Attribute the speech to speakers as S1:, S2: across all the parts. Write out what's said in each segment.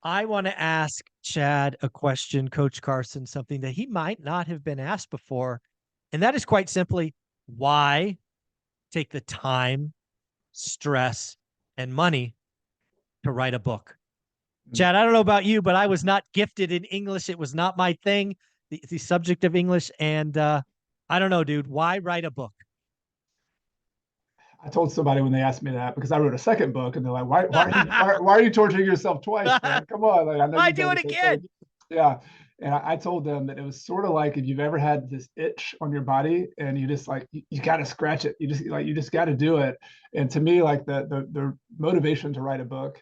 S1: I want to ask Chad a question, Coach Carson, something that he might not have been asked before. And that is quite simply, why take the time, stress, and money to write a book?
S2: Mm.
S1: Chad, I don't know about you, but I was not gifted in English. It was not my thing, the subject of English. And I don't know, dude, why write a book?
S2: I told somebody when they asked me that because I wrote a second book, and they're like, why are you torturing yourself twice, man? Come on, like I know
S1: Why
S2: you've
S1: do
S2: done
S1: it
S2: the same thing.
S1: again?
S2: Yeah, and I told them that it was sort of like if you've ever had this itch on your body, and you just like you got to scratch it. You just got to do it. And to me, like the motivation to write a book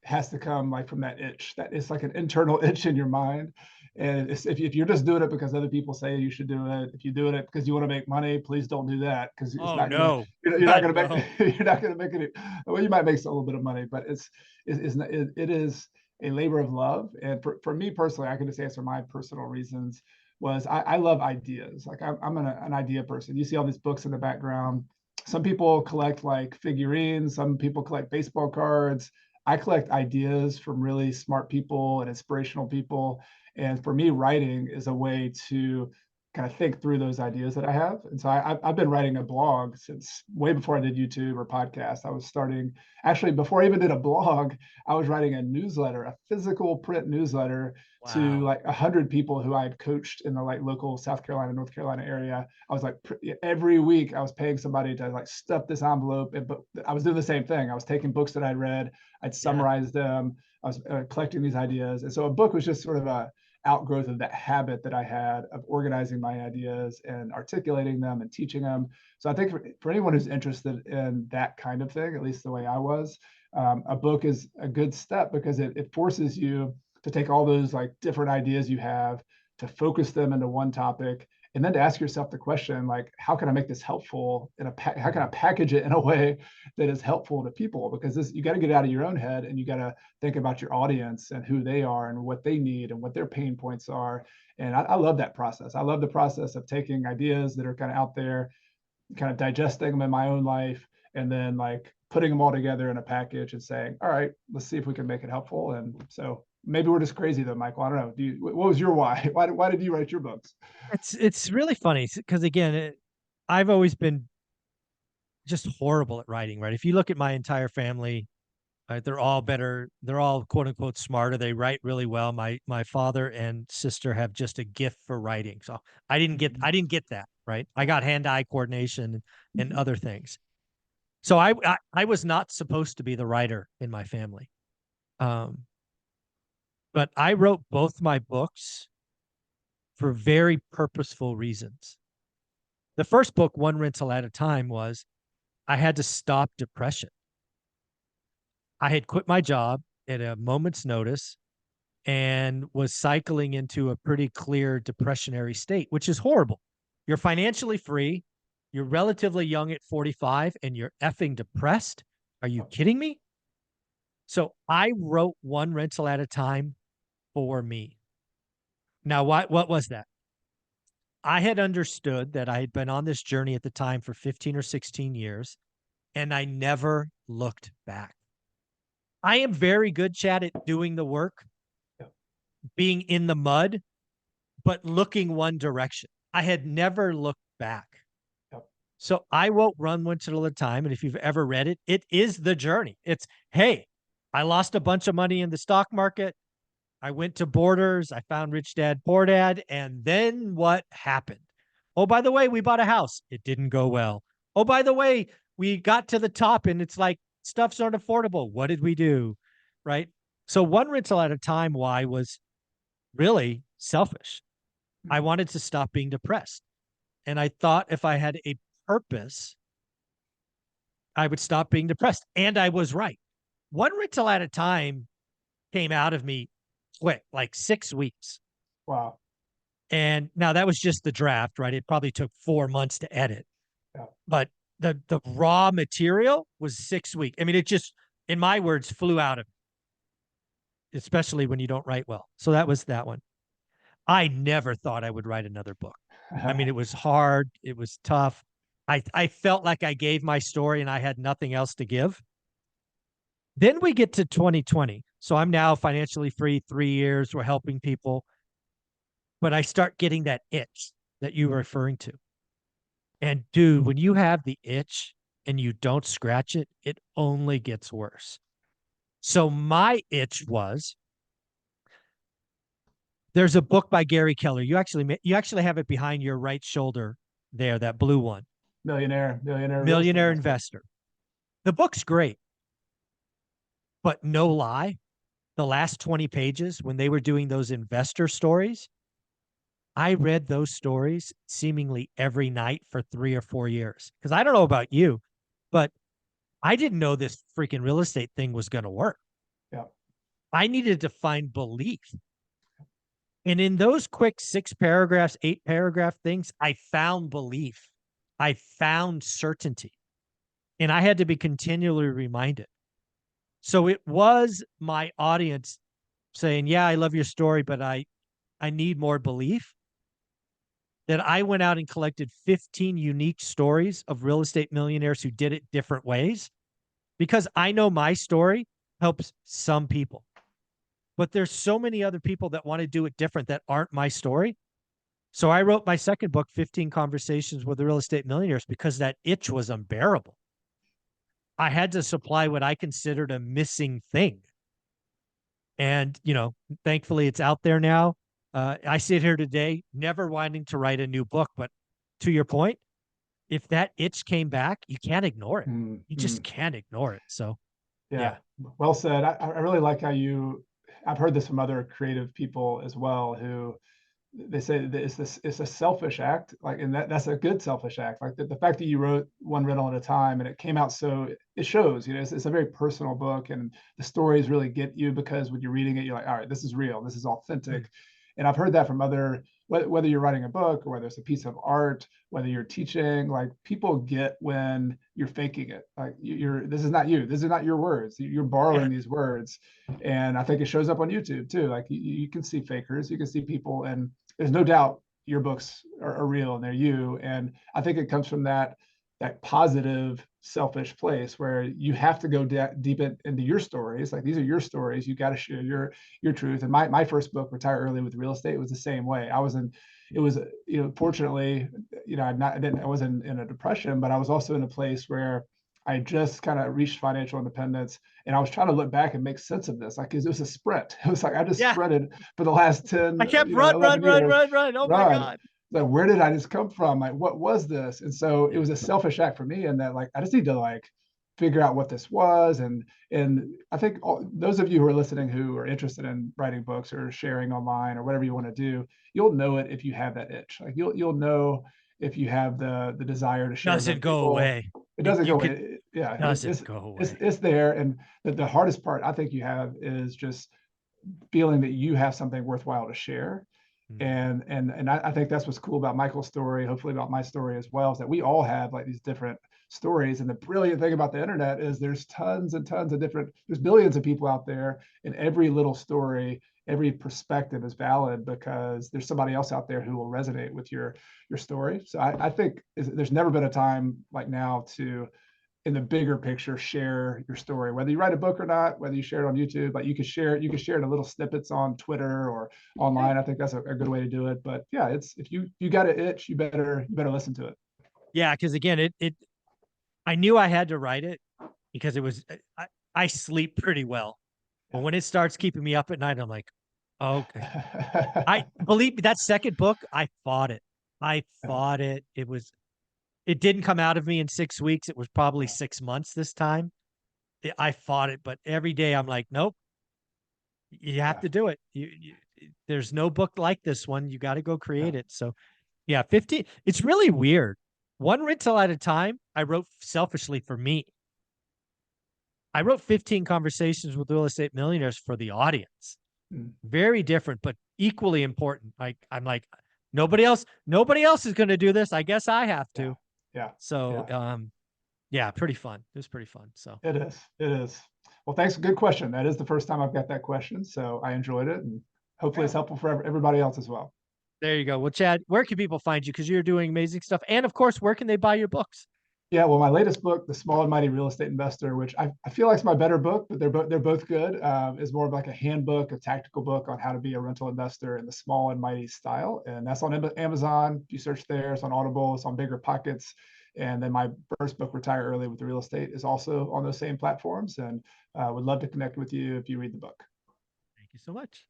S2: has to come like from that itch. That it's like an internal itch in your mind. And if you're just doing it because other people say you should do it, if you're doing it because you want to make money, please don't do that because it's
S1: Oh,
S2: not gonna
S1: no.
S2: you're not gonna make
S1: No.
S2: you're not gonna make any. Well, you might make a little bit of money, but it is a labor of love. And for me personally, I can just answer my personal reasons. Was I love ideas. Like I'm an idea person. You see all these books in the background. Some people collect like figurines. Some people collect baseball cards. I collect ideas from really smart people and inspirational people. And for me, writing is a way to kind of think through those ideas that I have. And so I've been writing a blog since way before I did YouTube or podcast. I was starting, actually, before I even did a blog, I was writing a newsletter, a physical print newsletter to
S1: Wow.
S2: like 100 people who I had coached in the like local South Carolina, North Carolina area. I was like, every week I was paying somebody to like stuff this envelope. But I was doing the same thing. I was taking books that I'd read, I'd
S1: Yeah.
S2: summarize them. I was collecting these ideas. And so a book was just sort of a outgrowth of that habit that I had of organizing my ideas and articulating them and teaching them. So I think for anyone who's interested in that kind of thing, at least the way I was, a book is a good step because it forces you to take all those like different ideas you have to focus them into one topic and then to ask yourself the question like how can I make this helpful in how can I package it in a way that is helpful to people, because this you got to get out of your own head and you got to think about your audience and who they are and what they need and what their pain points are. And I love that process. I love the process of taking ideas that are kind of out there, kind of digesting them in my own life, and then like putting them all together in a package and saying, all right, let's see if we can make it helpful. And so maybe we're just crazy though, Michael. I don't know. What was your why? Why did you write your books?
S1: It's really funny because again, I've always been just horrible at writing, right? If you look at my entire family, right, they're all better, they're all quote unquote smarter. They write really well. My father and sister have just a gift for writing. So I didn't get that, right? I got hand-eye coordination and other things. So I was not supposed to be the writer in my family. Um, but I wrote both my books for very purposeful reasons. The first book, One Rental at a Time, was I had to stop depression. I had quit my job at a moment's notice and was cycling into a pretty clear depressionary state, which is horrible. You're financially free, you're relatively young at 45, and you're effing depressed. Are you kidding me? So I wrote One Rental at a Time for me. Now, what was that? I had understood that I had been on this journey at the time for 15 or 16 years, and I never looked back. I am very good, Chad, at doing the work, being in the mud, but looking one direction. I had never looked back. So I wrote Run Once at a Time. And if you've ever read it, it is the journey. It's, hey, I lost a bunch of money in the stock market. I went to Borders. I found Rich Dad, Poor Dad. And then what happened? Oh, by the way, we bought a house. It didn't go well. Oh, by the way, we got to the top and it's like stuff's not affordable. What did we do? Right. So one rental at a time, why was really selfish. I wanted to stop being depressed. And I thought if I had a purpose, I would stop being depressed. And I was right. One rental at a time came out of me quick, like 6 weeks.
S2: Wow.
S1: And now that was just the draft, right? It probably took 4 months to edit,
S2: Yeah.
S1: but the raw material was 6 weeks. I mean, it just, in my words, flew out of me, especially when you don't write well. So that was that one. I never thought I would write another book. I mean, it was hard. It was tough. I felt like I gave my story and I had nothing else to give. Then we get to 2020. So I'm now financially free, 3 years. We're helping people, but I start getting that itch that you were referring to. And dude, when you have the itch and you don't scratch it, it only gets worse. So my itch was, there's a book by Gary Keller. You actually have it behind your right shoulder there, that blue one.
S2: Millionaire real estate
S1: Millionaire
S2: investor.
S1: Investor. The book's great, but no lie, the last 20 pages when they were doing those investor stories, I read those stories seemingly every night for 3 or 4 years. Because I don't know about you, but I didn't know this freaking real estate thing was going to work.
S2: Yeah.
S1: I needed to find belief. And in those quick 6 paragraphs, 8 paragraph things, I found belief. I found certainty. And I had to be continually reminded. So it was my audience saying, yeah, I love your story, but I need more belief, that I went out and collected 15 unique stories of real estate millionaires who did it different ways, because I know my story helps some people, but there's so many other people that want to do it different that aren't my story. So I wrote my second book, 15 Conversations with Real Estate Millionaires, because that itch was unbearable. I had to supply what I considered a missing thing. And, thankfully it's out there now. I sit here today, never wanting to write a new book, but to your point, if that itch came back, you can't ignore it. You just can't ignore it. So,
S2: Yeah,
S1: yeah.
S2: well said. I really like how I've heard this from other creative people as well, who they say that it's a selfish act, like, and that's a good selfish act. Like the fact that you wrote one riddle at a time and it came out, so it shows, it's a very personal book, and the stories really get you, because when you're reading it, you're like, all right, this is real, this is authentic. And I've heard that from other, whether you're writing a book or whether it's a piece of art, whether you're teaching, like, people get when you're faking it. Like, this is not you, this is not your words, you're borrowing
S1: Yeah.
S2: these words. And I think it shows up on YouTube too. Like, you can see fakers, you can see people, and there's no doubt your books are real and they're you. And I think it comes from that positive, selfish place where you have to go deep into your stories. Like, these are your stories. You got to share your truth. And my first book, Retire Early with Real Estate, was the same way. It was, fortunately, I wasn't in a depression, but I was also in a place where I just kind of reached financial independence, and I was trying to look back and make sense of this. Like, it was a sprint. It was like I just
S1: Yeah.
S2: sprinted for the last
S1: I
S2: 10,
S1: kept
S2: 11 years.
S1: run. Oh my
S2: Run.
S1: God.
S2: Like, where did I just come from? Like, what was this? And so it
S1: Yeah.
S2: was a selfish act for me, and that, like, I just need to, like, figure out what this was. And I think those of you who are listening who are interested in writing books or sharing online or whatever you want to do, you'll know it if you have that itch. Like, you'll know if you have the desire to share
S1: Doesn't
S2: with
S1: go
S2: people.
S1: away.
S2: It doesn't
S1: You
S2: go
S1: could,
S2: away. Yeah,
S1: doesn't go away.
S2: it's there. And the hardest part I think you have is just feeling that you have something worthwhile to share.
S1: Mm.
S2: And I think that's what's cool about Michael's story, hopefully about my story as well, is that we all have, like, these different stories. And the brilliant thing about the internet is there's tons and tons of there's billions of people out there, and every little story, every perspective is valid, because there's somebody else out there who will resonate with your story. So I think there's never been a time like now to, in the bigger picture, share your story, whether you write a book or not, whether you share it on YouTube. Like, you can share it in little snippets on Twitter or online. I think that's a good way to do it. But yeah, it's, if you got an itch, you better listen to it.
S1: Yeah. Cause again, I knew I had to write it because it was, I sleep pretty well. But when it starts keeping me up at night, I'm like, okay. I believe me, that second book, I fought it. I fought it. It didn't come out of me in 6 weeks. It was probably 6 months this time. I fought it, but every day I'm like, nope, you have
S2: Yeah.
S1: to do it. There's no book like this one. You got to go create it. So yeah, 15. It's really weird. One rental at a time, I wrote selfishly for me. I wrote 15 Conversations with Real Estate Millionaires for the audience.
S2: Mm.
S1: Very different, but equally important. Like, I'm like, nobody else is going to do this. I guess I have
S2: Yeah.
S1: to.
S2: Yeah.
S1: So,
S2: Yeah.
S1: Yeah, pretty fun. It was pretty fun. So
S2: It is. It is. Well, thanks. Good question. That is the first time I've got that question, so I enjoyed it, and hopefully it's
S1: yeah,
S2: helpful for everybody else as well.
S1: there you go. Well, Chad, where can people find you? Because you're doing amazing stuff. And of course, where can they buy your books?
S2: Yeah, well, my latest book, The Small and Mighty Real Estate Investor, which I feel like is my better book, but they're both good, is more of like a handbook, a tactical book on how to be a rental investor in the small and mighty style. And that's on Amazon. If you search there, it's on Audible, it's on Bigger Pockets. And then my first book, Retire Early with Real Estate, is also on those same platforms. And would love to connect with you if you read the book.
S1: Thank you so much.